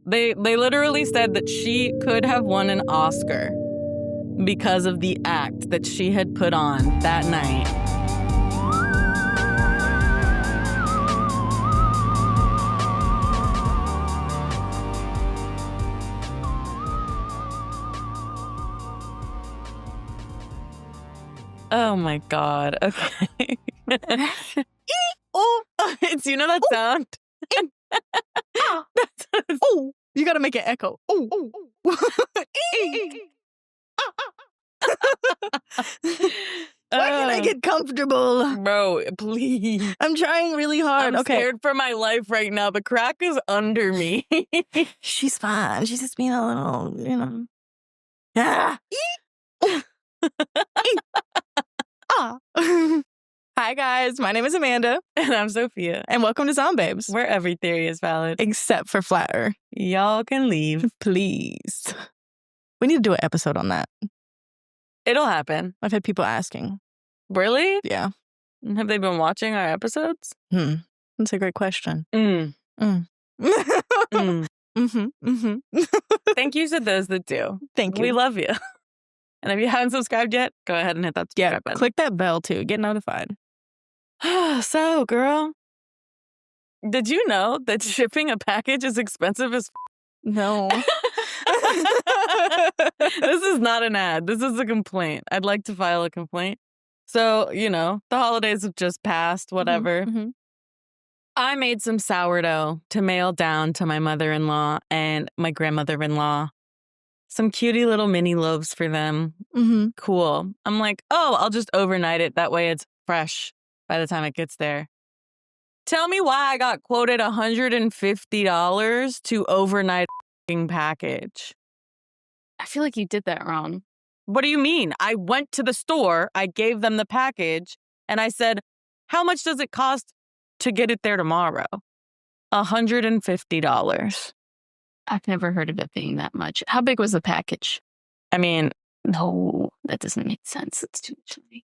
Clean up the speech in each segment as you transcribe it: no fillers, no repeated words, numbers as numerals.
They literally said that she could have won an Oscar because of the act that she had put on that night. Oh my God. Okay. Oh, You know that sound? oh, you gotta make it echo. Oh, Why can't I get comfortable? Bro, please. I'm trying really hard. I'm scared for my life right now. The crack is under me. She's fine. She's just being a little, you know. Ah. Hi, guys. My name is Amanda. And I'm Sophia. And welcome to ZomBabes, where every theory is valid. Except for flat Earth. Y'all can leave. Please. We need to do an episode on that. It'll happen. I've had people asking. Really? Yeah. Have they been watching our episodes? That's a great question. Mm-hmm. Thank you to those that do. Thank you. We love you. And if you haven't subscribed yet, go ahead and hit that subscribe button. Click that bell too. Get notified. So, girl, did you know that shipping a package is expensive as No. This is not an ad. This is a complaint. I'd like to file a complaint. So, you know, the holidays have just passed, whatever. Mm-hmm. I made some sourdough to mail down to my mother-in-law and my grandmother-in-law. Some cutie little mini loaves for them. Mm-hmm. Cool. I'm like, oh, I'll just overnight it. That way it's fresh by the time it gets there. Tell me why I got quoted $150 to overnight a package. I feel like you did that wrong. What do you mean? I went to the store, I gave them the package, and I said, how much does it cost to get it there tomorrow? $150. I've never heard of it being that much. How big was the package? I mean, no, that doesn't make sense. It's too much money.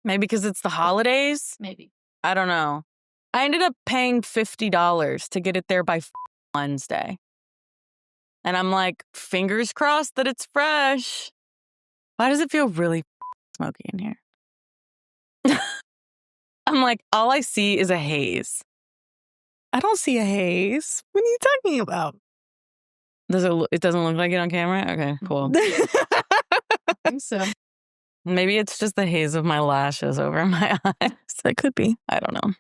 Maybe because it's the holidays? Maybe. I don't know. I ended up paying $50 to get it there by Wednesday. And I'm like, fingers crossed that it's fresh. Why does it feel really smoky in here? I'm like, all I see is a haze. I don't see a haze. What are you talking about? It doesn't look like it on camera? Okay, cool. I think so. Maybe it's just the haze of my lashes over my eyes. That could be. I don't know.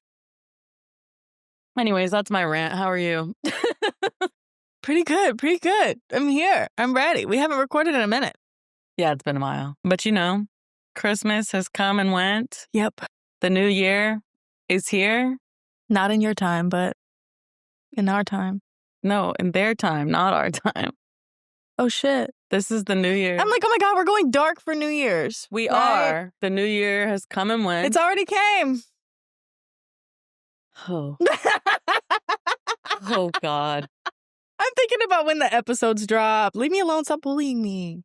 Anyways, that's my rant. How are you? Pretty good. Pretty good. I'm here. I'm ready. We haven't recorded in a minute. Yeah, it's been a while. But you know, Christmas has come and went. Yep. The new year is here. Not in your time, but in our time. No, in their time, not our time. Oh, shit. This is the new year. I'm like, oh my God, we're going dark for New Year's. We are. The new year has come and went. It's already came. Oh. Oh, God. I'm thinking about when the episodes drop. Leave me alone. Stop bullying me.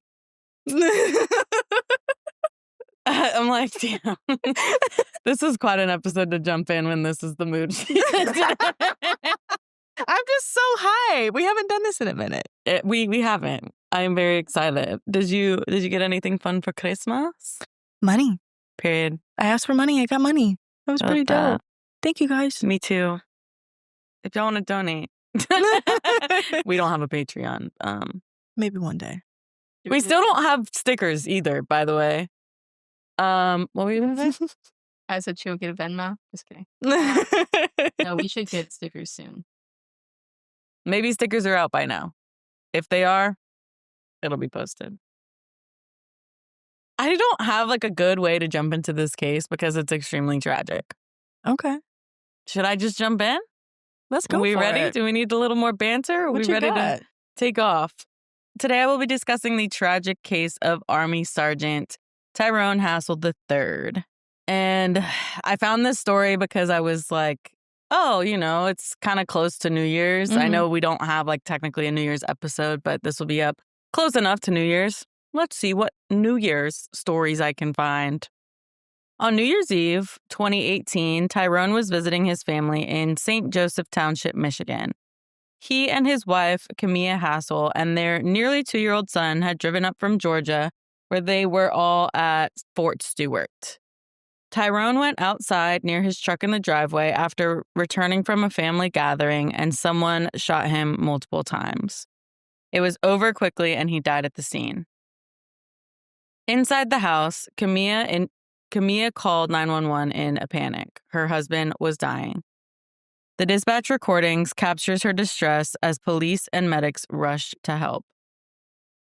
I'm like, damn. This is quite an episode to jump in when this is the mood. I'm just so high. We haven't done this in a minute. We haven't. I am very excited. Did you get anything fun for Christmas? Money. Period. I asked for money. I got money. That was pretty dope. That. Thank you, guys. Me too. If y'all want to donate. We don't have a Patreon. Maybe one day. We still don't have stickers either, by the way. What were you going to say? I said she won't get a Venmo. Just kidding. No, we should get stickers soon. Maybe stickers are out by now. If they are, it'll be posted. I don't have like a good way to jump into this case because it's extremely tragic. Okay. Should I just jump in? Let's go. Are we for ready? it. Do we need a little more banter? Are What we you ready got? to take off? Today I will be discussing the tragic case of Army Sergeant Tyrone Hassel III. And I found this story because I was like, oh, you know, it's kind of close to New Year's. I know we don't have like technically a New Year's episode, but this will be up close enough to New Year's. Let's see what New Year's stories I can find. On New Year's Eve, 2018, Tyrone was visiting his family in St. Joseph Township, Michigan. He and his wife, Camilla Hassel, and their nearly 2-year-old son had driven up from Georgia, where they were all at Fort Stewart. Tyrone went outside near his truck in the driveway after returning from a family gathering, and someone shot him multiple times. It was over quickly, and he died at the scene. Inside the house, Camilla called 911 in a panic. Her husband was dying. The dispatch recordings captures her distress as police and medics rushed to help.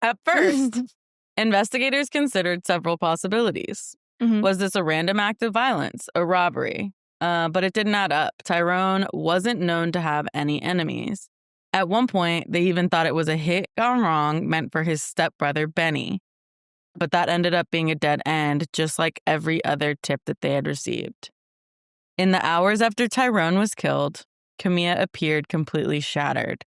At first, investigators considered several possibilities. Mhm. Was this a random act of violence, a robbery? But it didn't add up. Tyrone wasn't known to have any enemies. At one point, they even thought it was a hit gone wrong meant for his stepbrother, Benny. But that ended up being a dead end, just like every other tip that they had received. In the hours after Tyrone was killed, Camilla appeared completely shattered.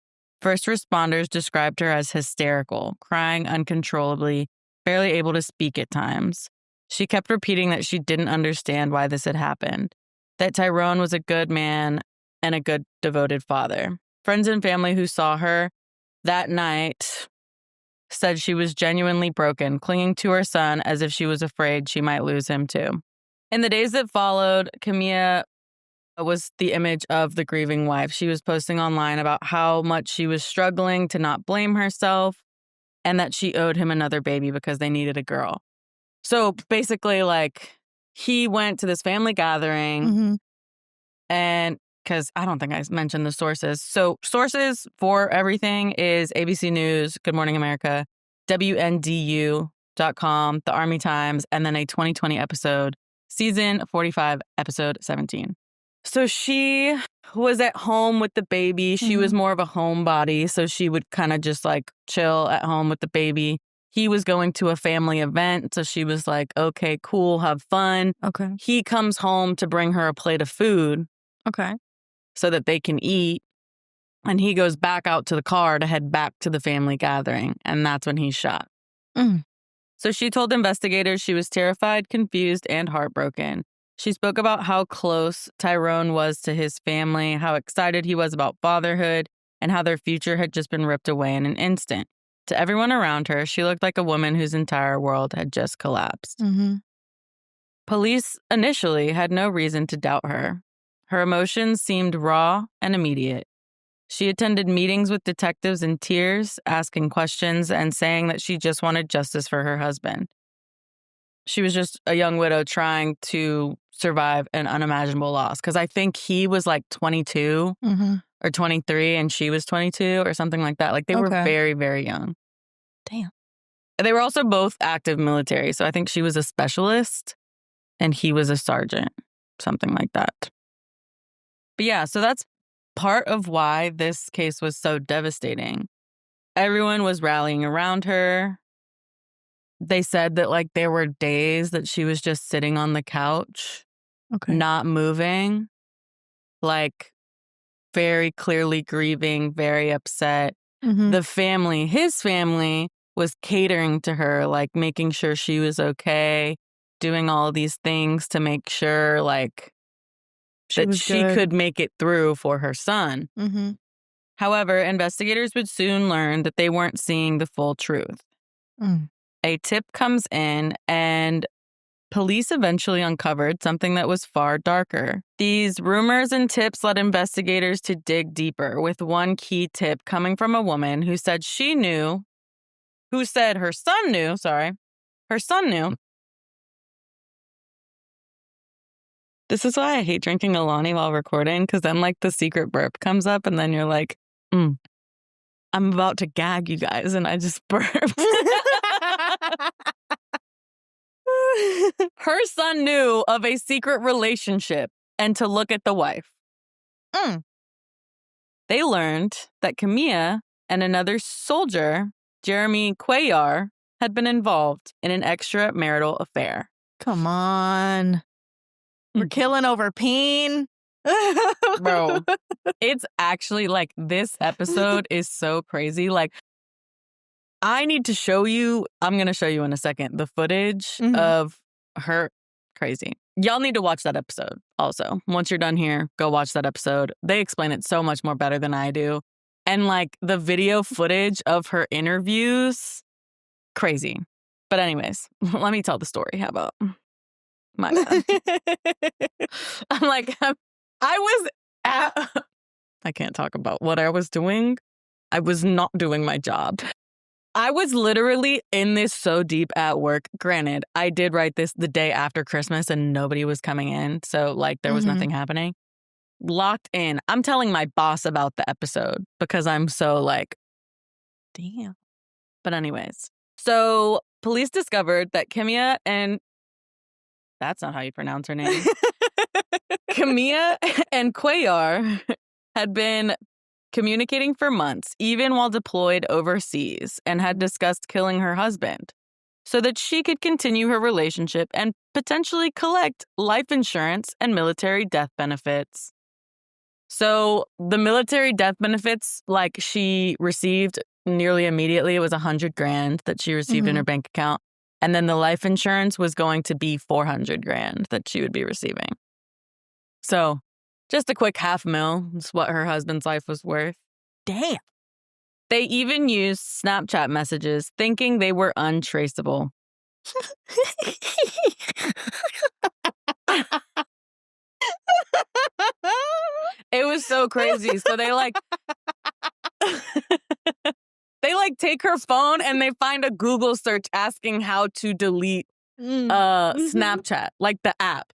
First responders described her as hysterical, crying uncontrollably, barely able to speak at times. She kept repeating that she didn't understand why this had happened, that Tyrone was a good man and a good, devoted father. Friends and family who saw her that night said she was genuinely broken, clinging to her son as if she was afraid she might lose him too. In the days that followed, Camilla was the image of the grieving wife. She was posting online about how much she was struggling to not blame herself and that she owed him another baby because they needed a girl. So basically, like, he went to this family gathering Mhm. and because I don't think I mentioned the sources. So sources for everything is ABC News, Good Morning America, WNDU.com, The Army Times, and then a 2020 episode, season 45, episode 17. So she was at home with the baby. She was more of a homebody, so she would kind of just like chill at home with the baby. He was going to a family event, so she was like, okay, cool, have fun. Okay. He comes home to bring her a plate of food Okay. so that they can eat. And he goes back out to the car to head back to the family gathering. And that's when he's shot. Mm. So she told investigators she was terrified, confused, and heartbroken. She spoke about how close Tyrone was to his family, how excited he was about fatherhood, and how their future had just been ripped away in an instant. To everyone around her, she looked like a woman whose entire world had just collapsed. Mm-hmm. Police initially had no reason to doubt her. Her emotions seemed raw and immediate. She attended meetings with detectives in tears, asking questions and saying that she just wanted justice for her husband. She was just a young widow trying to survive an unimaginable loss. Because I think he was like 22 or 23 and she was 22 or something like that. Like they were very, very young. Damn. They were also both active military. So I think she was a specialist and he was a sergeant, something like that. But yeah, so that's part of why this case was so devastating. Everyone was rallying around her. They said that like there were days that she was just sitting on the couch, not moving, like very clearly grieving, very upset. The family, his family, was catering to her, like making sure she was okay, doing all these things to make sure like that she could make it through for her son. However, investigators would soon learn that they weren't seeing the full truth. A tip comes in and police eventually uncovered something that was far darker. These rumors and tips led investigators to dig deeper, with one key tip coming from a woman who said her son knew. This is why I hate drinking Alani while recording, because then like the secret burp comes up and then you're like, I'm about to gag you guys and I just burped. Her son knew of a secret relationship and to look at the wife. They learned that Camilla and another soldier, Jeremy Cuellar, had been involved in an extramarital affair. Come on. We're killing over peen. Bro, it's actually like this episode is so crazy. Like, I need to show you, I'm going to show you in a second, the footage of her. Crazy. Y'all need to watch that episode also. Once you're done here, go watch that episode. They explain it so much more better than I do. And like the video footage of her interviews, crazy. But anyways, let me tell the story. How about my bad? I'm like, I was at, I can't talk about what I was doing. I was not doing my job. I was literally in this so deep at work. Granted, I did write this the day after Christmas and nobody was coming in. So like there was nothing happening. Locked in. I'm telling my boss about the episode because I'm so like, damn. But anyways, so police discovered that Kimia and that's not how you pronounce her name. Kimia and Cuellar had been communicating for months, even while deployed overseas, and had discussed killing her husband so that she could continue her relationship and potentially collect life insurance and military death benefits. So the military death benefits, like she received nearly immediately, it was $100,000 that she received in her bank account. And then the life insurance was going to be $400,000 that she would be receiving. So just a quick $500,000 is what her husband's life was worth. Damn. They even used Snapchat messages thinking they were untraceable. It was so crazy. So they like take her phone and they find a Google search asking how to delete Snapchat, like the app.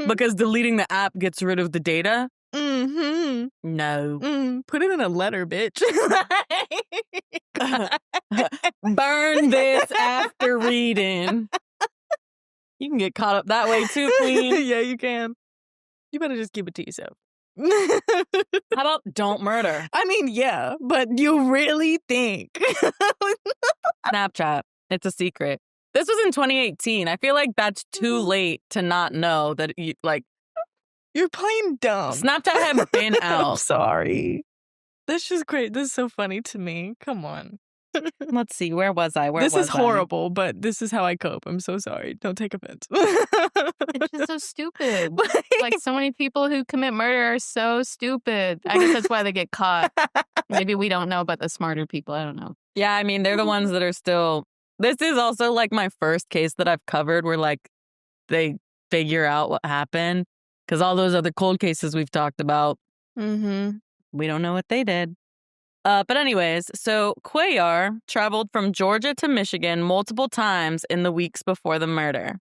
Because deleting the app gets rid of the data. No. Put it in a letter, bitch. Burn this after reading. You can get caught up that way too, queen. Yeah, you can. You better just keep it to yourself. How about don't murder? I mean, yeah, but you really think? Snapchat. It's a secret. This was in 2018. I feel like that's too late to not know that you like. You're playing dumb. Snapchat had been out. I'm sorry. This is great. This is so funny to me. Come on. Let's see. Where was I? This is horrible, but this is how I cope. I'm so sorry. Don't take offense. It's just so stupid. Like so many people who commit murder are so stupid. I guess that's why they get caught. Maybe we don't know about the smarter people. I don't know. Yeah, I mean, they're the ones that are still. This is also like my first case that I've covered where like they figure out what happened. Because all those other cold cases we've talked about, we don't know what they did. But anyways, so Cuellar traveled from Georgia to Michigan multiple times in the weeks before the murder.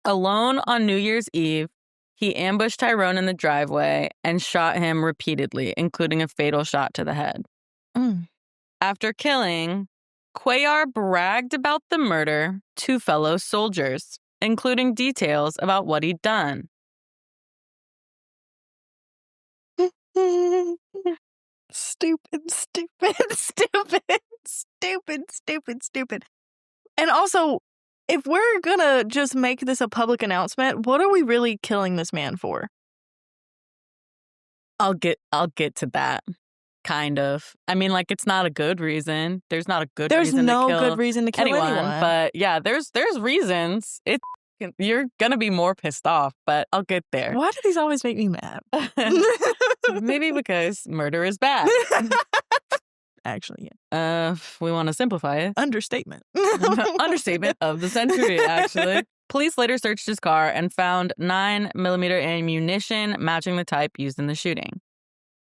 Alone on New Year's Eve, he ambushed Tyrone in the driveway and shot him repeatedly, including a fatal shot to the head. After killing, Cuellar bragged about the murder to fellow soldiers, including details about what he'd done. Stupid. And also, if we're gonna just make this a public announcement, what are we really killing this man for? I'll get to that. Kind of. I mean, like, it's not a good reason. There's not a good reason to kill good reason to kill anyone. But yeah, there's reasons. You're gonna be more pissed off, but I'll get there. Why do these always make me mad? Maybe because murder is bad. Actually, yeah. We want to simplify it. Understatement. Understatement of the century, actually. Police later searched his car and found 9mm ammunition matching the type used in the shooting.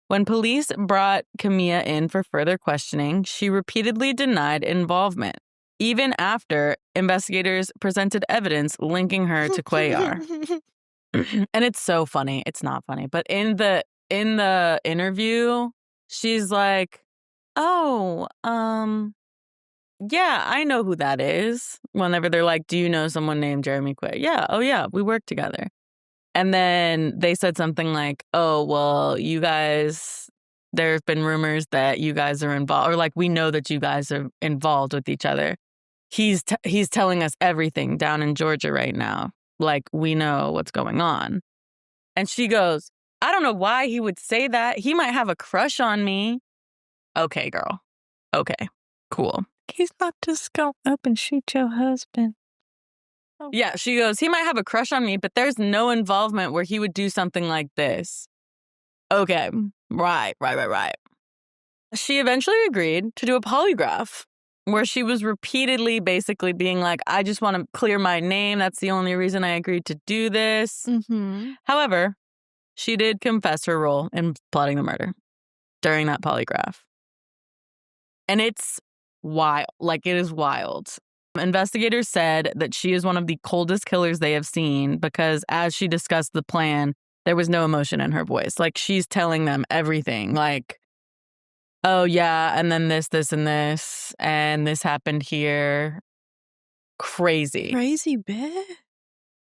When police brought Kimia in for further questioning, she repeatedly denied involvement, even after investigators presented evidence linking her to Cuellar. And it's so funny. It's not funny. But in the interview, she's like, oh, yeah, I know who that is. Whenever they're like, do you know someone named Jeremy Cuellar? Yeah, oh yeah, we work together. And then they said something like, oh, well, you guys, there have been rumors that you guys are involved, or like, we know that you guys are involved with each other. He's telling us everything down in Georgia right now. Like, we know what's going on. And she goes, I don't know why he would say that. He might have a crush on me. Okay, girl. Okay, cool. He's not just going up and shoot your husband. Oh. Yeah, she goes, he might have a crush on me, but there's no involvement where he would do something like this. Okay, right. She eventually agreed to do a polygraph where she was repeatedly basically being like, I just want to clear my name. That's the only reason I agreed to do this. Mm-hmm. However, she did confess her role in plotting the murder during that polygraph. And it's wild. Like, it is wild. Investigators said that she is one of the coldest killers they have seen because as she discussed the plan, there was no emotion in her voice. Like, she's telling them everything. Like, oh, yeah, and then this, and this, and this happened here. Crazy. Crazy bitch.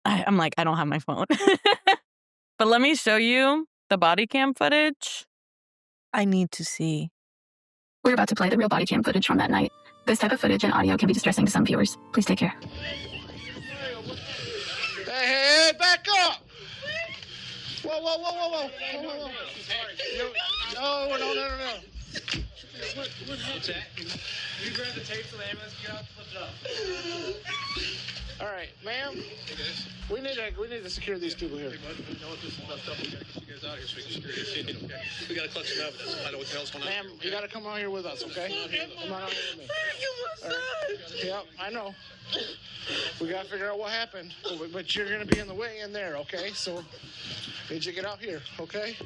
I'm like, I don't have my phone. But let me show you the body cam footage. I need to see. We're about to play the real body cam footage from that night. This type of footage and audio can be distressing to some viewers. Please take care. Hey, back up! Whoa. No. What's that? You grab the tape so the ambulance can get out, flip it up. All right, ma'am. We need to secure these people here. We gotta collect some evidence. I know what the hell's going on. Ma'am, you gotta come out here with us, okay? Come on out here with me. All right. Yep, I know. We gotta figure out what happened, but you're gonna be in the way in there, okay? So, need you to get out here, okay?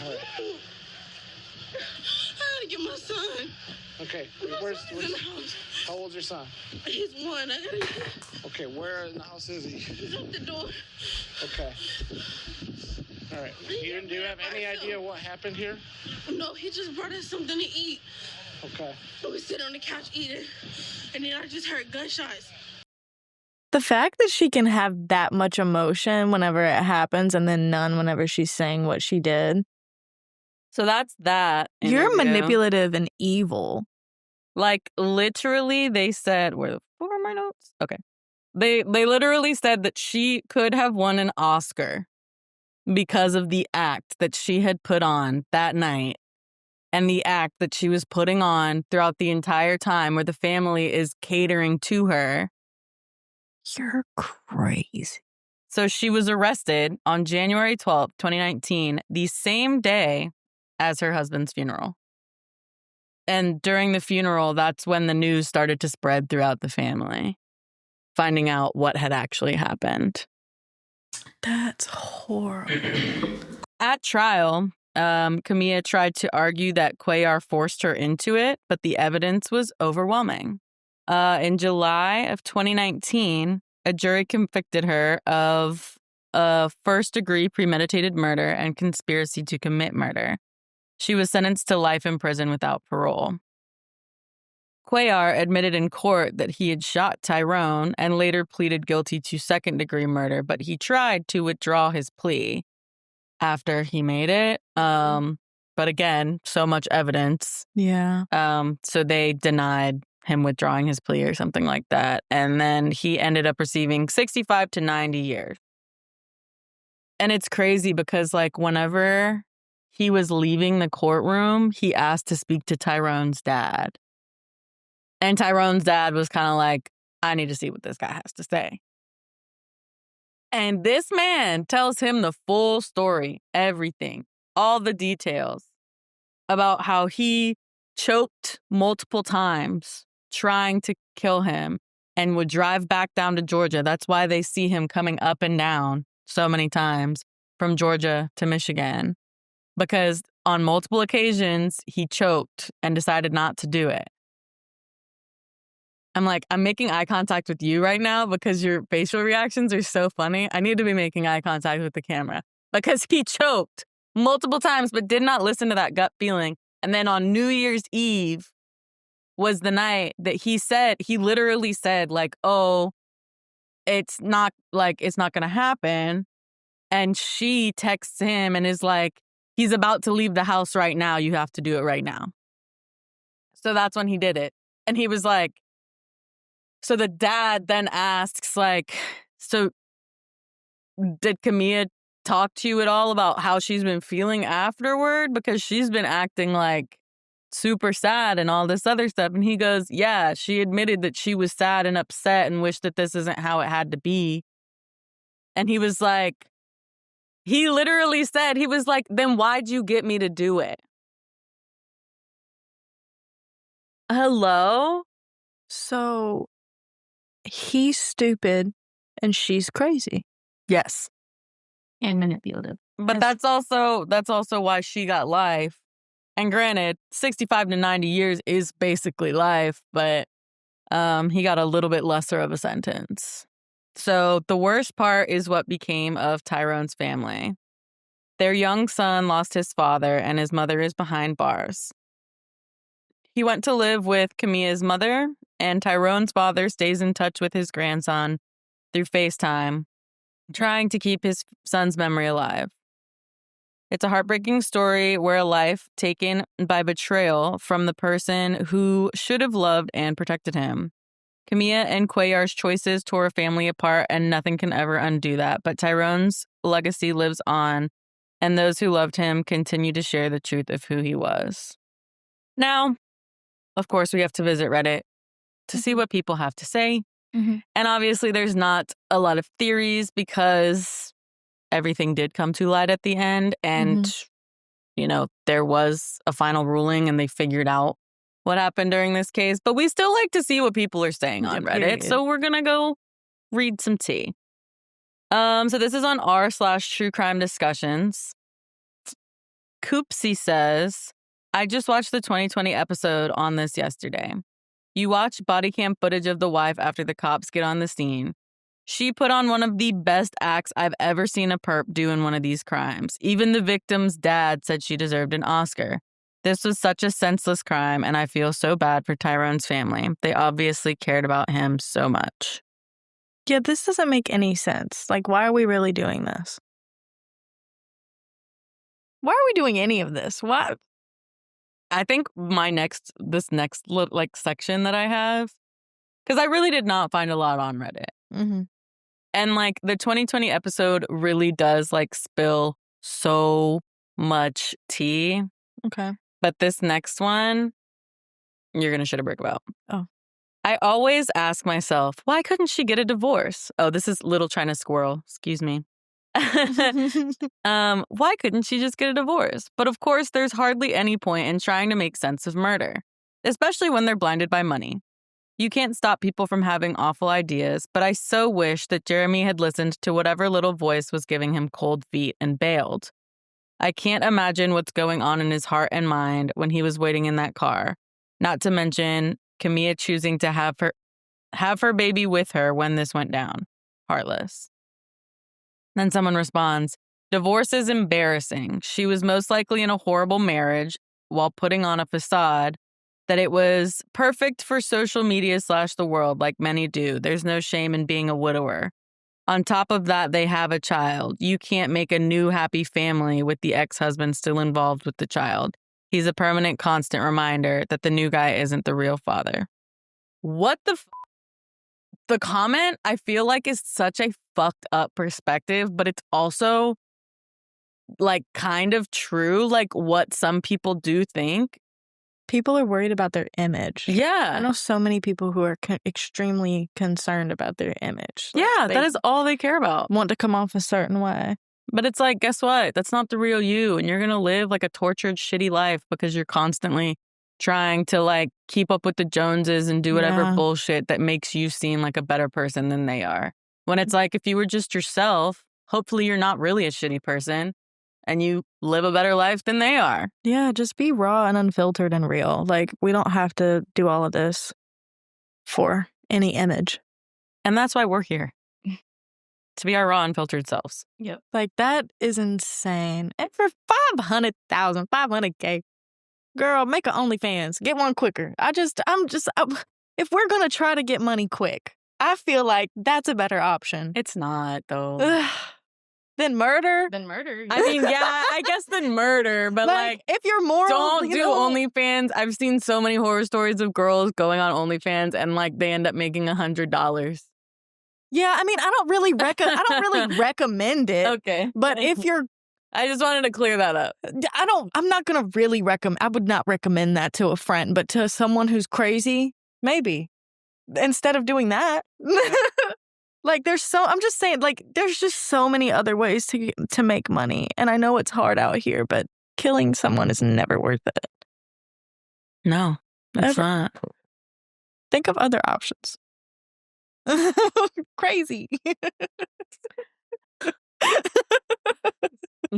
All right. I gotta get my son. Okay, where's in the house. How old's your son? He's 1. I gotta get. Okay, where in the house is he? He's at the door. Okay. All right. Do you have any idea what happened here? No, he just brought us something to eat. Okay. So we sit on the couch eating, and then I just heard gunshots. The fact that she can have that much emotion whenever it happens and then none whenever she's saying what she did. So that's that. You're interview. manipulative and evil. Like, literally, they said, where are my notes? Okay. They literally said that she could have won an Oscar because of the act that she had put on that night and the act that she was putting on throughout the entire time where the family is catering to her. You're crazy. So she was arrested on January 12th, 2019, the same day as her husband's funeral. And during the funeral, that's when the news started to spread throughout the family, finding out what had actually happened. That's horrible. At trial, Camilla tried to argue that Cuellar forced her into it, but the evidence was overwhelming. In July of 2019, a jury convicted her of first-degree premeditated murder and conspiracy to commit murder. She was sentenced to life in prison without parole. Cuellar admitted in court that he had shot Tyrone and later pleaded guilty to second-degree murder, but he tried to withdraw his plea after he made it. But again, so much evidence. Yeah. So they denied him withdrawing his plea or something like that. And then he ended up receiving 65 to 90 years. And it's crazy because, like, whenever he was leaving the courtroom, he asked to speak to Tyrone's dad. And Tyrone's dad was kind of like, I need to see what this guy has to say. And this man tells him the full story, everything, all the details about how he choked multiple times trying to kill him and would drive back down to Georgia. That's why they see him coming up and down so many times from Georgia to Michigan, because on multiple occasions he choked and decided not to do it. I'm like, I'm making eye contact with you right now because your facial reactions are so funny. I need to be making eye contact with the camera because he choked multiple times but did not listen to that gut feeling. And then on New Year's Eve was the night that he literally said, like, oh, it's not going to happen. And she texts him and is like, he's about to leave the house right now. You have to do it right now. So that's when he did it. And he was like, so the dad then asks, like, so did Camilla talk to you at all about how she's been feeling afterward? Because she's been acting like super sad and all this other stuff. And he goes, yeah, she admitted that she was sad and upset and wished that this isn't how it had to be. And he was like, he literally said, he was like, then why'd you get me to do it? Hello? So he's stupid and she's crazy. Yes. And manipulative. But that's also why she got life. And granted, 65 to 90 years is basically life, but he got a little bit lesser of a sentence. So the worst part is what became of Tyrone's family. Their young son lost his father, and his mother is behind bars. He went to live with Camilla's mother, and Tyrone's father stays in touch with his grandson through FaceTime, trying to keep his son's memory alive. It's a heartbreaking story where a life taken by betrayal from the person who should have loved and protected him. Camilla and Cuellar's choices tore a family apart, and nothing can ever undo that. But Tyrone's legacy lives on, and those who loved him continue to share the truth of who he was. Now, of course, we have to visit Reddit to see what people have to say. Mm-hmm. And obviously, there's not a lot of theories because everything did come to light at the end. And, you know, there was a final ruling and they figured out what happened during this case. But we still like to see what people are saying on Reddit. Period. So we're going to go read some tea. So this is on r/true crime discussions. Coopsy says, I just watched the 2020 episode on this yesterday. You watch body cam footage of the wife after the cops get on the scene. She put on one of the best acts I've ever seen a perp do in one of these crimes. Even the victim's dad said she deserved an Oscar. This was such a senseless crime, and I feel so bad for Tyrone's family. They obviously cared about him so much. Yeah, this doesn't make any sense. Like, why are we really doing this? Why are we doing any of this? Why? I think this next section that I have, because I really did not find a lot on Reddit. Mm-hmm. And like the 2020 episode really does like spill so much tea. Okay. But this next one, you're going to shit a brick about. Oh. I always ask myself, why couldn't she get a divorce? Oh, this is Little China Squirrel. Excuse me. Why couldn't she just get a divorce? But of course, there's hardly any point in trying to make sense of murder, especially when they're blinded by money. You can't stop people from having awful ideas, but I so wish that Jeremy had listened to whatever little voice was giving him cold feet and bailed. I can't imagine what's going on in his heart and mind when he was waiting in that car, not to mention Camilla choosing to have her baby with her when this went down. Heartless. Then someone responds, divorce is embarrassing. She was most likely in a horrible marriage while putting on a facade that it was perfect for social media / the world like many do. There's no shame in being a widower. On top of that, they have a child. You can't make a new happy family with the ex-husband still involved with the child. He's a permanent constant reminder that the new guy isn't the real father. What the comment, I feel like, is such a fucked up perspective, but it's also like kind of true, like what some people do think. People are worried about their image. Yeah. I know so many people who are extremely concerned about their image. Like, yeah, that is all they care about. Want to come off a certain way. But it's like, guess what? That's not the real you. And you're going to live like a tortured, shitty life because you're constantly trying to like keep up with the Joneses and do whatever bullshit that makes you seem like a better person than they are. When it's like, if you were just yourself, hopefully you're not really a shitty person and you live a better life than they are. Yeah, just be raw and unfiltered and real. Like, we don't have to do all of this for any image. And that's why we're here. To be our raw, unfiltered selves. Yep. Like, that is insane. And for $500,000, $500K, girl, make an OnlyFans. Get one quicker. If we're going to try to get money quick, I feel like that's a better option. It's not, though. Then murder? I mean, yeah, I guess then murder. But like if you're moral, don't do OnlyFans. I've seen so many horror stories of girls going on OnlyFans and like they end up making $100. Yeah, I mean, I don't really recommend it. Okay. But if you're... I just wanted to clear that up. I'm not going to really recommend... I would not recommend that to a friend, but to someone who's crazy, maybe. Instead of doing that. Like, I'm just saying, like, there's just so many other ways to make money. And I know it's hard out here, but killing someone is never worth it. No, it's not. Think of other options. Crazy.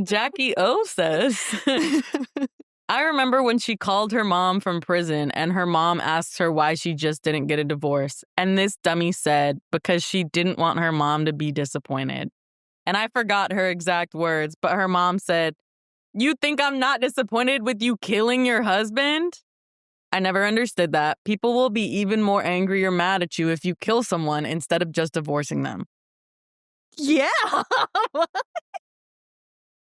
Jackie O says, I remember when she called her mom from prison and her mom asked her why she just didn't get a divorce. And this dummy said, because she didn't want her mom to be disappointed. And I forgot her exact words, but her mom said, you think I'm not disappointed with you killing your husband? I never understood that. People will be even more angry or mad at you if you kill someone instead of just divorcing them. Yeah.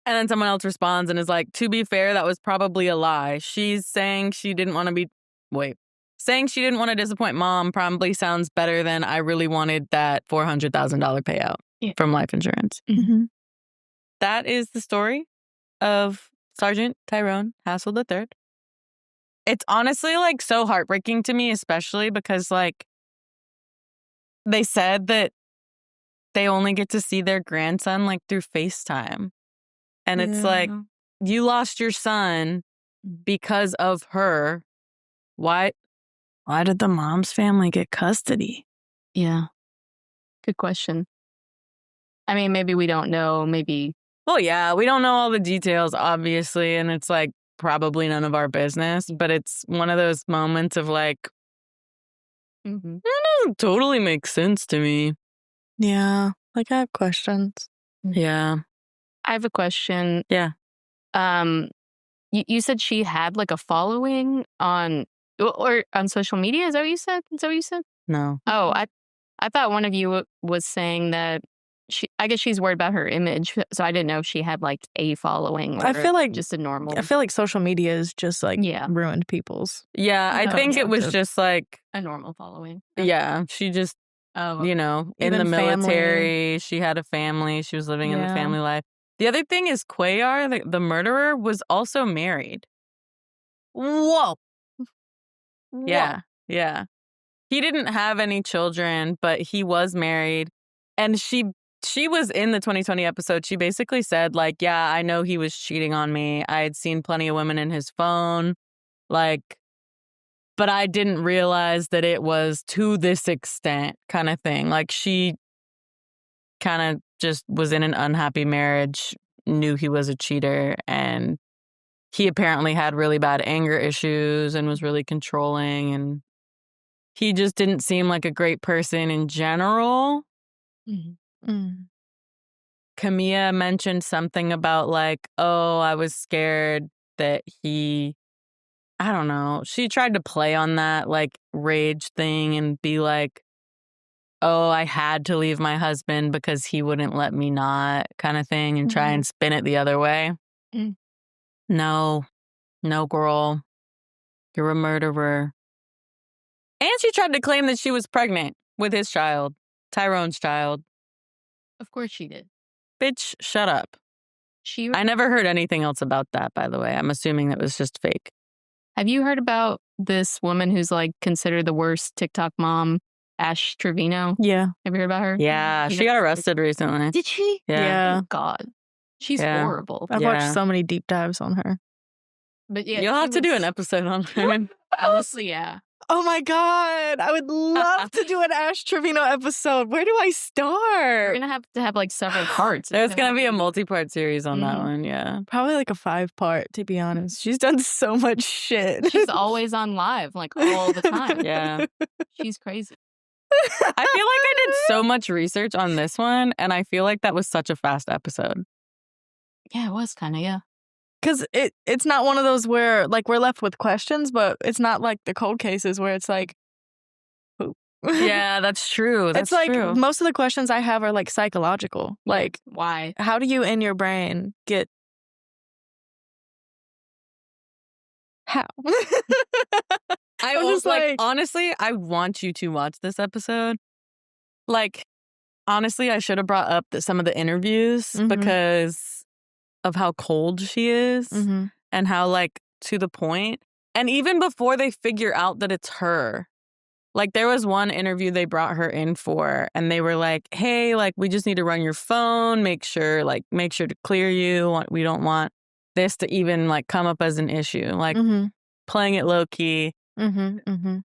And then someone else responds and is like, to be fair, that was probably a lie. She's saying she didn't want to saying she didn't want to disappoint mom probably sounds better than I really wanted that $400,000 payout from life insurance. Mm-hmm. That is the story of Sergeant Tyrone Hassel III. It's honestly like so heartbreaking to me, especially because like they said that they only get to see their grandson like through FaceTime. And it's like, you lost your son because of her. Why did the mom's family get custody? Yeah. Good question. I mean, maybe we don't know. Maybe. Well, yeah, we don't know all the details, obviously. And it's like probably none of our business. But it's one of those moments of like, it doesn't totally make sense to me. Yeah. Like, I have questions. Yeah. I have a question. Yeah. You said she had like a following on social media. Is that what you said? No. Oh, I thought one of you was saying that I guess she's worried about her image. So I didn't know if she had like a following. Or I feel like just a normal. I feel like social media is just like ruined people's. Yeah, I think it was just like a normal following. Yeah, she just, in the military, she had a family. She was living in the family life. The other thing is Cuellar, the murderer, was also married. Whoa. Yeah. He didn't have any children, but he was married. And she was in the 2020 episode. She basically said, like, yeah, I know he was cheating on me. I had seen plenty of women in his phone. Like, but I didn't realize that it was to this extent kind of thing. Like, she kind of just was in an unhappy marriage, knew he was a cheater, and he apparently had really bad anger issues and was really controlling, and he just didn't seem like a great person in general. Camilla mentioned something about like, oh, I was scared that I don't know. She tried to play on that like rage thing and be like, oh, I had to leave my husband because he wouldn't let me not kind of thing, and try and spin it the other way. No, girl. You're a murderer. And she tried to claim that she was pregnant with his child, Tyrone's child. Of course she did. Bitch, shut up. I never heard anything else about that, by the way. I'm assuming that was just fake. Have you heard about this woman who's like considered the worst TikTok mom, Ash Trevino? Yeah. Have you heard about her? Yeah, she got arrested recently. Did she? Yeah. Oh, God. She's horrible. I've watched so many deep dives on her. But yeah, you'll have to do an episode on her. Honestly, yeah. Oh my God. I would love to do an Ash Trevino episode. Where do I start? We're going to have like several parts. There's going to be a multi-part series on that one, yeah. Probably like a 5-part, to be honest. She's done so much shit. She's always on live, like all the time. Yeah. She's crazy. I feel like I did so much research on this one, and I feel like that was such a fast episode. Yeah, it was kind of, yeah. Because it's not one of those where, like, we're left with questions, but it's not like the cold cases where it's like, poop. Yeah, that's true. That's true. Most of the questions I have are, like, psychological. Like, why? How do you, in your brain, get... How? I was like, honestly, I want you to watch this episode. Like, honestly, I should have brought up some of the interviews because of how cold she is and how, like, to the point. And even before they figure out that it's her, Like, there was one interview they brought her in for, and they were like, hey, like, we just need to run your phone, make sure to clear you. We don't want this to even, like, come up as an issue. Like, playing it low-key. And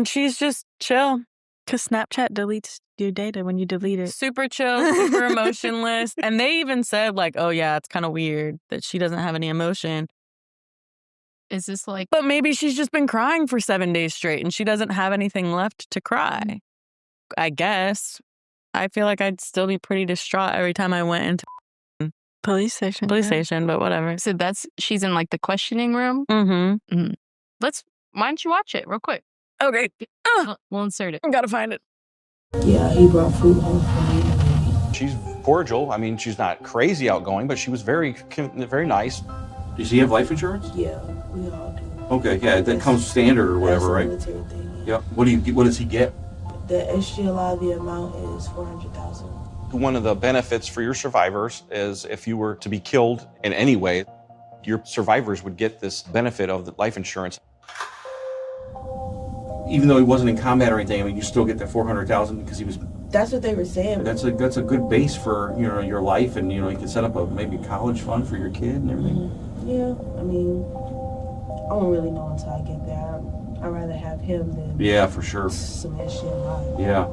she's just chill. Because Snapchat deletes your data when you delete it. Super chill, super emotionless. And they even said, like, oh, yeah, it's kind of weird that she doesn't have any emotion. Is this like... But maybe she's just been crying for 7 days straight and she doesn't have anything left to cry. I guess. I feel like I'd still be pretty distraught every time I went into police station, but whatever. So she's in like the questioning room? Mm-hmm. Why don't you watch it real quick? Okay. We'll insert it. I gotta find it. Yeah, he brought food home for me. She's cordial. I mean, she's not crazy outgoing, but she was very, very nice. Does he have life insurance? Yeah, we all do. Okay, yeah, that comes standard or whatever, right? Military thing, yeah. What does he get? The SGLI, amount is $400,000. One of the benefits for your survivors is if you were to be killed in any way, your survivors would get this benefit of the life insurance. Even though he wasn't in combat or anything, I mean, you still get that $400,000 because he was. That's what they were saying. That's a good base for your life, and you can set up maybe college fund for your kid and everything. Yeah, I mean, I won't really know until I get there. I'd rather have him than for sure. Some that shit live. Yeah.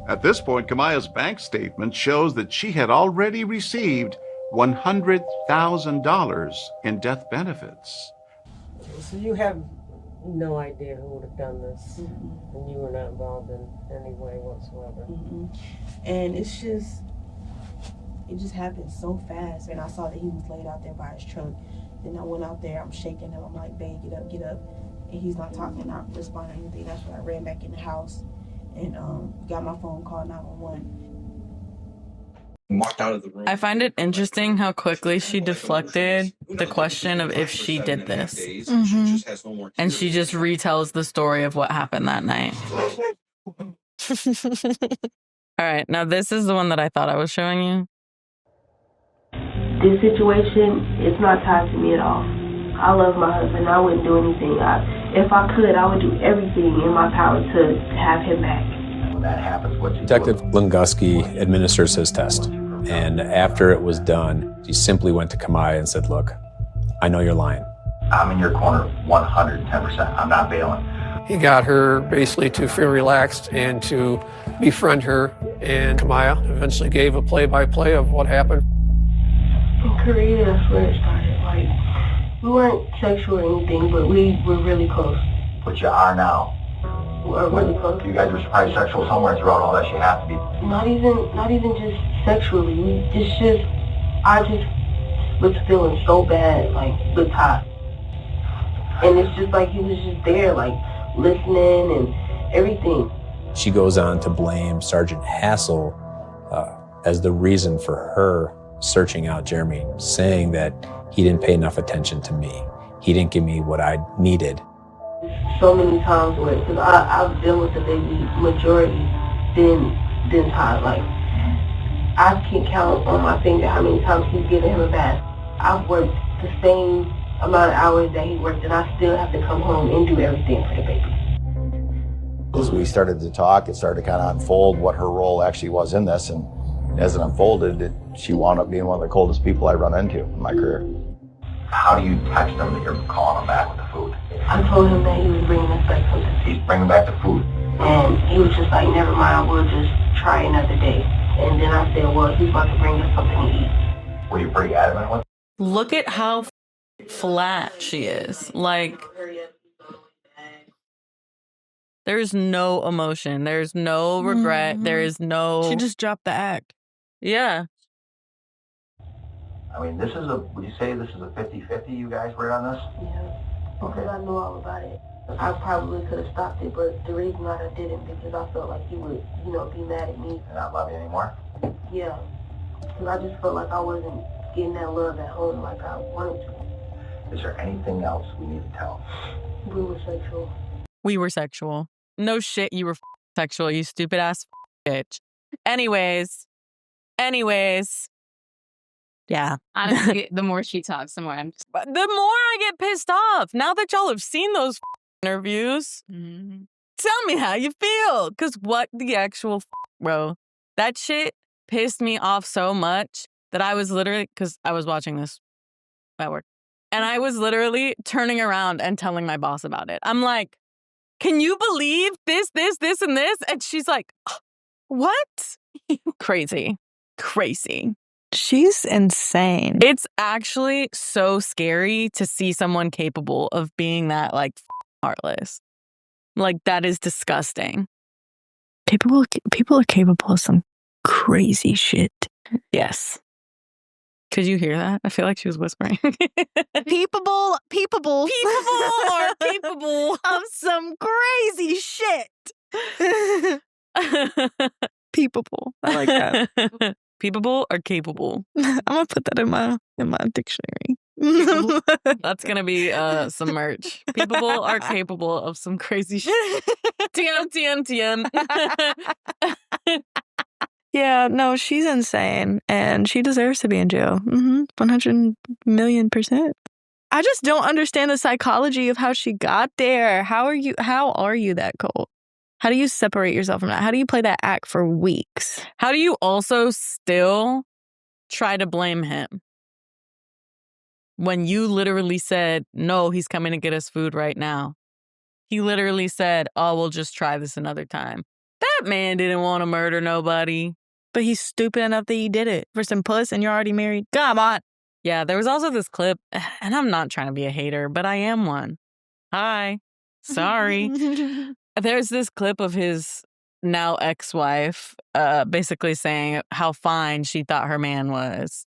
At this point, Kamaya's bank statement shows that she had already received $100,000 in death benefits. So you have no idea who would have done this, and you were not involved in any way whatsoever. And it just happened so fast. And I saw that he was laid out there by his truck. Then I went out there, I'm shaking him, I'm like, babe, get up. And he's not talking, not responding to anything. That's when I ran back in the house and got my phone, called 911. Walked out of the room. I find it interesting how quickly she deflected the question of if she did this. And she just retells the story of what happened that night. All right, now this is the one that I thought I was showing you. This situation is not tied to me at all. I love my husband. I wouldn't do anything. If I could, I would do everything in my power to have him back. When that happens, what you Detective Lunguski administers his test. And after it was done, he simply went to Kamaya and said, look, I know you're lying. I'm in your corner 110%. I'm not bailing. He got her basically to feel relaxed and to befriend her, and Kamaya eventually gave a play-by-play of what happened. In Korea, that's where it started. Like, we weren't sexual or anything, but we were really close. But you are now. We're really close. You guys were probably sexual somewhere throughout all that. You have to be. Not even just sexually. I just was feeling so bad, like, the top. And it's just like he was just there, like, listening and everything. She goes on to blame Sergeant Hassel as the reason for her searching out Jeremy, saying that he didn't pay enough attention to me. He didn't give me what I needed. So many times where, because I've been with the baby majority than Todd. Like, I can't count on my finger how many times he's given him a bath. I've worked the same amount of hours that he worked, and I still have to come home and do everything for the baby. As we started to talk, it started to kind of unfold what her role actually was in this, and as it unfolded, she wound up being one of the coldest people I run into in my career. How do you text them that you're calling them back with the food? I told him that he was bringing us back something. He's bringing back the food. And he was just like, never mind, we'll just try another day. And then I said, well, he's about to bring us something to eat. Were you pretty adamant with? Look at how flat she is. Like, there's no emotion. There's no regret. There is no... She just dropped the act. Yeah. I mean, would you say this is a 50-50 you guys were on this? Yeah. Because I knew all about it. I probably could have stopped it, but the reason I didn't, because I felt like he would, be mad at me. And not love you anymore? Yeah. Because I just felt like I wasn't getting that love at home like I wanted to. Is there anything else we need to tell? We were sexual. We were sexual. No shit, you were sexual, you stupid ass bitch. Anyways. Yeah. Honestly, the more she talks, the more I'm just... The more I get pissed off. Now that y'all have seen those interviews, Tell me how you feel. Because what the actual bro? That shit pissed me off so much that I was literally, because I was watching this at work, and I was literally turning around and telling my boss about it. I'm like, can you believe this, and this? And she's like, what? Crazy. She's insane. It's actually so scary to see someone capable of being that, like, heartless. Like, that is disgusting. People are capable of some crazy shit. Yes. Could you hear that? I feel like she was whispering. People are capable of some crazy shit. Peepable. I like that. Peepable or capable? I'm gonna put that in my dictionary. That's gonna be some merch. Peepable are capable of some crazy shit. TM. Yeah, no, she's insane, and she deserves to be in jail. 100 million%. I just don't understand the psychology of how she got there. How are you that cold? How do you separate yourself from that? How do you play that act for weeks? How do you also still try to blame him when you literally said, no, he's coming to get us food right now? He literally said, oh, we'll just try this another time. That man didn't want to murder nobody. But he's stupid enough that he did it for some puss, and you're already married. Come on. Yeah, there was also this clip, and I'm not trying to be a hater, but I am one. Hi. Sorry. There's this clip of his now ex-wife basically saying how fine she thought her man was.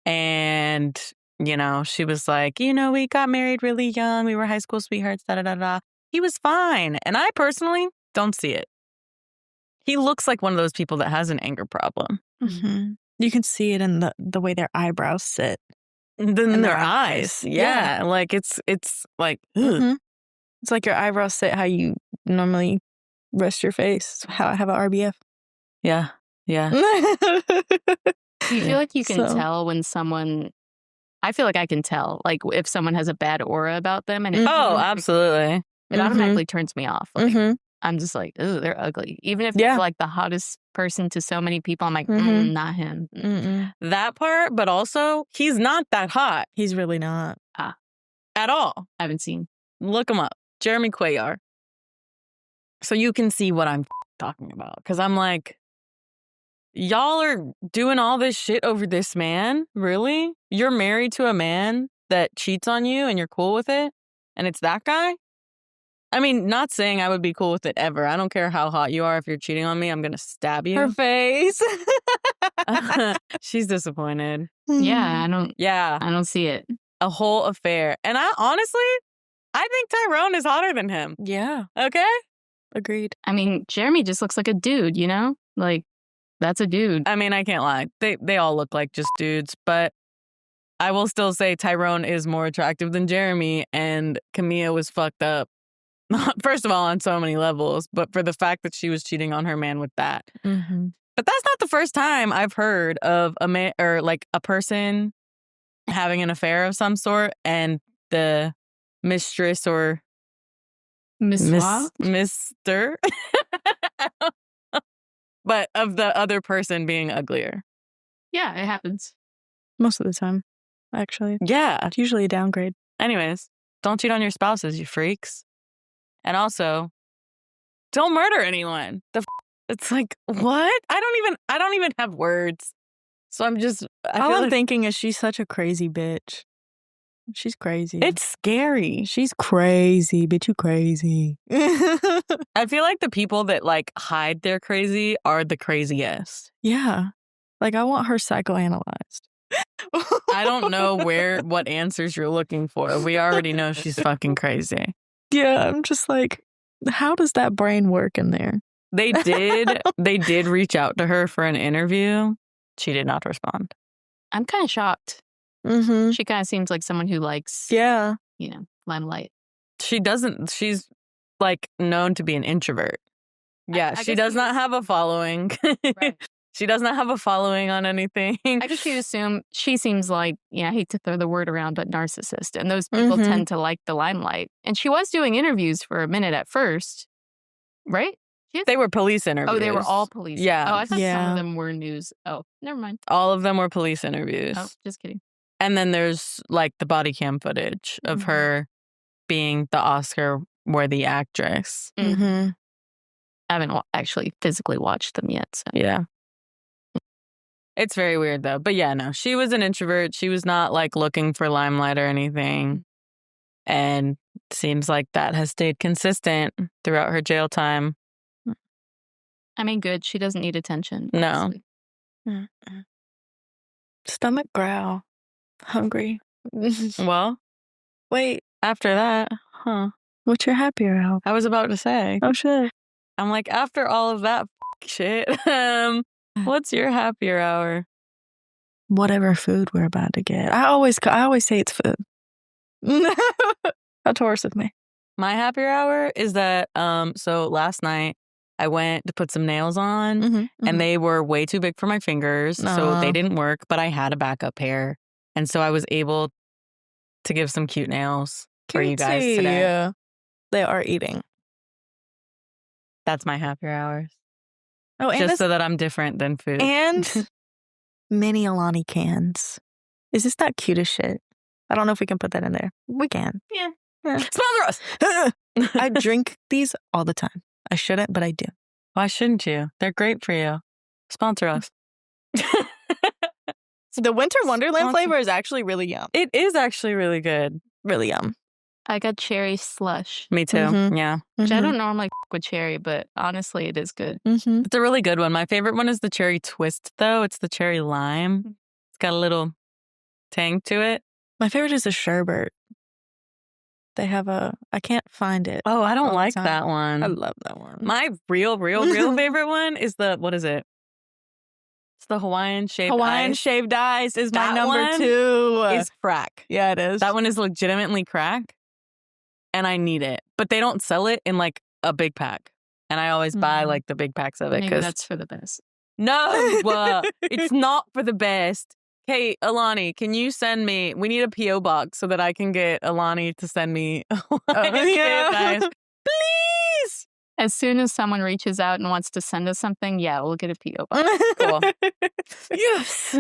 And, you know, she was like, you know, we got married really young. We were high school sweethearts, da-da-da-da. He was fine. And I personally don't see it. He looks like one of those people that has an anger problem. Mm-hmm. You can see it in the way their eyebrows sit. In their eyes. Yeah. Like, it's like, mm-hmm. It's like your eyebrows sit how you normally rest your face. How I have an RBF. Yeah. Yeah. Do you feel like you can tell when someone... I feel like I can tell, like, if someone has a bad aura about them. And absolutely. It automatically turns me off. Like, I'm just like, ooh, they're ugly. Even if it's like the hottest person to so many people, I'm like, not him. That part, but also, he's not that hot. He's really not. At all. I haven't seen. Look him up. Jeremy Cuellar. So you can see what I'm talking about. Because I'm like, y'all are doing all this shit over this man? Really? You're married to a man that cheats on you and you're cool with it? And it's that guy? I mean, not saying I would be cool with it ever. I don't care how hot you are. If you're cheating on me, I'm going to stab you. Her face. She's disappointed. Yeah, I don't see it. A whole affair. And I think Tyrone is hotter than him. Yeah. Okay? Agreed. I mean, Jeremy just looks like a dude, you know? Like, that's a dude. I mean, I can't lie. They all look like just dudes, but I will still say Tyrone is more attractive than Jeremy, and Camilla was fucked up. First of all, on so many levels, but for the fact that she was cheating on her man with that. Mm-hmm. But that's not the first time I've heard of a man or like a person having an affair of some sort, and the mistress or Mr. but of the other person being uglier. Yeah, it happens. Most of the time, actually. Yeah. It's usually a downgrade. Anyways, don't cheat on your spouses, you freaks. And also, don't murder anyone. It's like, what? I don't even have words. So I'm just... All I'm thinking is she's such a crazy bitch. She's crazy. It's scary. She's crazy. Bitch, you crazy. I feel like the people that like hide their crazy are the craziest. Yeah. Like, I want her psychoanalyzed. I don't know what answers you're looking for. We already know she's fucking crazy. Yeah, I'm just like, how does that brain work in there? They did reach out to her for an interview. She did not respond. I'm kind of shocked. Mm-hmm. She kind of seems like someone who likes, limelight. She's like known to be an introvert. Yeah, she does not have a following. Right. She does not have a following on anything. I guess you'd assume she seems like, I hate to throw the word around, but narcissist. And those people tend to like the limelight. And she was doing interviews for a minute at first. Right? They were police interviews. Oh, they were all police. Yeah. Oh, I thought some of them were news. Oh, never mind. All of them were police interviews. Oh, just kidding. And then there's like the body cam footage of her being the Oscar-worthy actress. I haven't actually physically watched them yet. So. Yeah. It's very weird though. But yeah, no, she was an introvert. She was not like looking for limelight or anything. And seems like that has stayed consistent throughout her jail time. I mean, good. She doesn't need attention. No. Stomach growl. Hungry. Well, wait. After that, what's your happy hour? I was about to say. Oh, shit. I'm like, after all of that shit, what's your happier hour? Whatever food we're about to get. I always say it's food. How Taurus of me. My happier hour is that, so last night I went to put some nails on and they were way too big for my fingers. So they didn't work, but I had a backup pair. And so I was able to give some cute nails for you guys today. Yeah. They are eating. That's my happier hours. Oh, and just so that I'm different than food. And mini Alani cans. Is this not cute as shit? I don't know if we can put that in there. We can. Yeah. Sponsor us! I drink these all the time. I shouldn't, but I do. Why shouldn't you? They're great for you. Sponsor us. The Winter Wonderland flavor is actually really yum. It is actually really good. Really yum. I got cherry slush. Me too. Yeah. Which I don't normally with cherry, but honestly, it is good. It's a really good one. My favorite one is the cherry twist, though. It's the cherry lime. It's got a little tang to it. My favorite is the sherbet. They have I can't find it. Oh, I don't like that one. I love that one. My real favorite one is what is it? It's the Hawaiian shaved ice. Shaved ice is my number one 2. Is crack. Yeah, it is. That one is legitimately crack. And I need it. But they don't sell it in like a big pack. And I always buy like the big packs of it. Maybe that's for the best. No, it's not for the best. Hey, Alani, can you send me? We need a P.O. box so that I can get Alani to send me. Guys. Please. As soon as someone reaches out and wants to send us something, yeah, we'll get a P.O. box. Cool. Yes.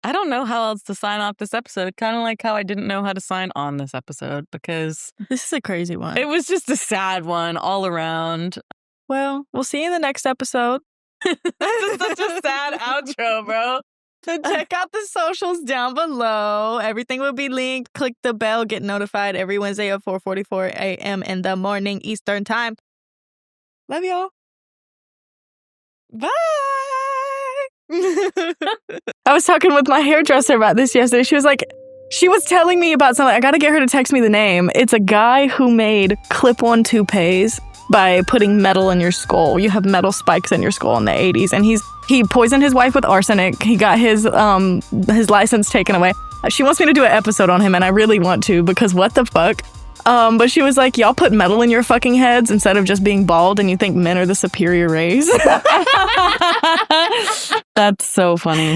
I don't know how else to sign off this episode. Kind of like how I didn't know how to sign on this episode because this is a crazy one. It was just a sad one all around. Well, we'll see you in the next episode. This is such a sad outro, bro. So check out the socials down below. Everything will be linked. Click the bell. Get notified every Wednesday at 4:44 a.m. in the morning Eastern time. Love y'all. Bye. I was talking with my hairdresser about this yesterday. She was telling me about something. I got to get her to text me the name. It's a guy who made clip-on toupees by putting metal in your skull. You have metal spikes in your skull in the 80s. And he poisoned his wife with arsenic. He got his license taken away. She wants me to do an episode on him, and I really want to because what the fuck? But she was like, y'all put metal in your fucking heads instead of just being bald and you think men are the superior race. That's so funny.